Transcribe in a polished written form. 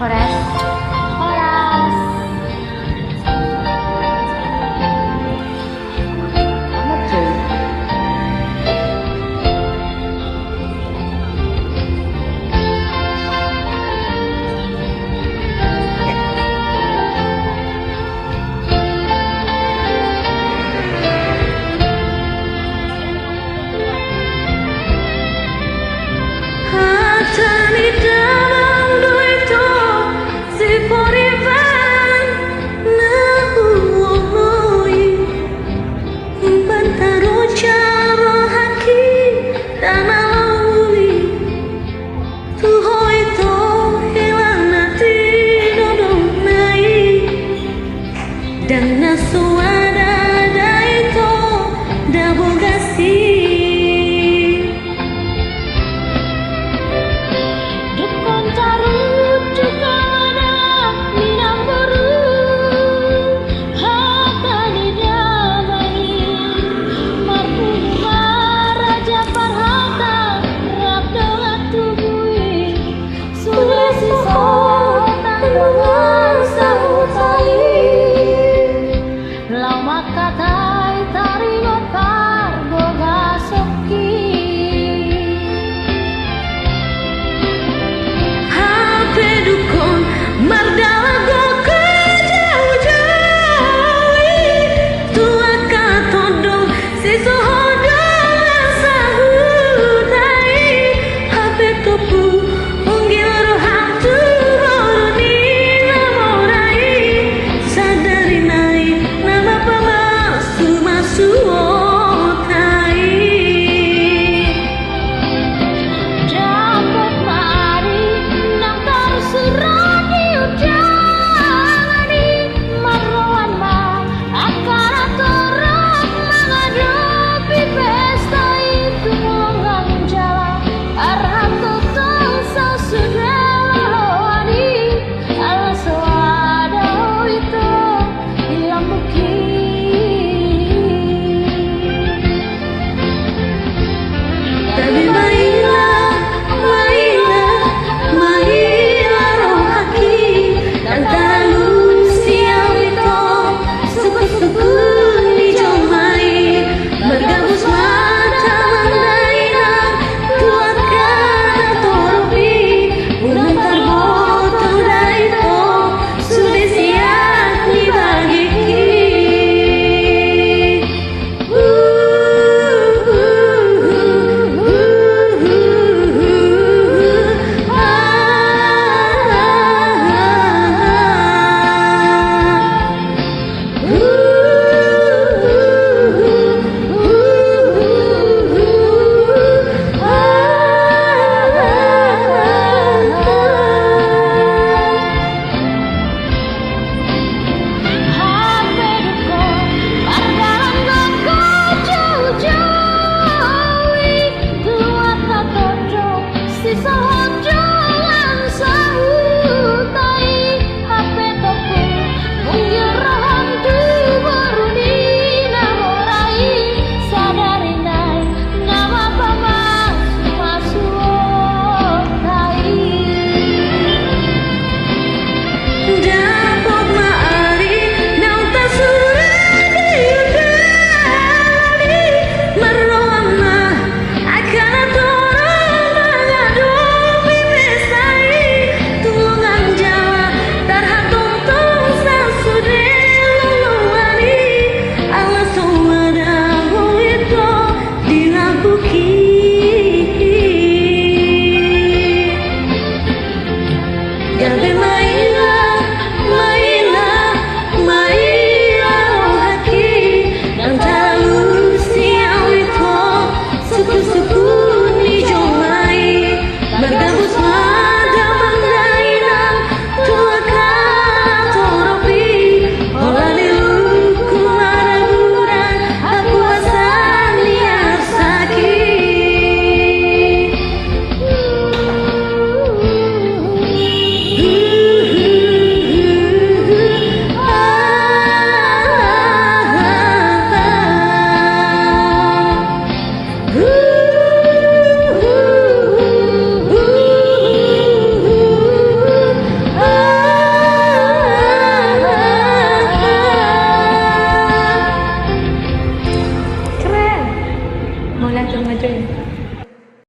Horas. Horas. Amat cuy. Dan nasuada daito dabogasi Dukun carut juga ada minang baru Hata didamai Marpuha Raja Parhata Rabda tubui Sudah sisa tanggungan sahutai Lau makatai taringot parboga soki Hape dukun mardala go jauh-jauh tua katodong sisohodong sahutai hape topu unggil roham turuni namorai sadari naik nama pamasu masuotai Dapat mari nang taruh surat diujani Marloan ma akan aturut menghadapi pesta itu menganjala Arham tutong sa sudrawani Ala sawada itu yang Tapi mainlah, mainlah, mainlah roh haki dan talu siang itu suku-suku dijomai bergabus mata mandainang tuakan toropi mengantar botol daito sudah siap dibagi Hape dukun pardalan goko jauh-jauh Dua katodong sisa hojolan sahutai Hape topu munggil roham tu baruni namorai Sadari nai nama pamas masuotai Dapot maari nang tasura diudani Marloama akan aturang menghadapi pestai Tulungan jala tarhatung tong sasudel luluani Allah sawada itu dilabuki Gabe mainlah, mainlah, mainlah roh haki dan talu siang itu suku-suku dijomai bergabus mata mandainang tuakan toropi olah diluku maraburan aku asal niat sakit Langsung aja ya.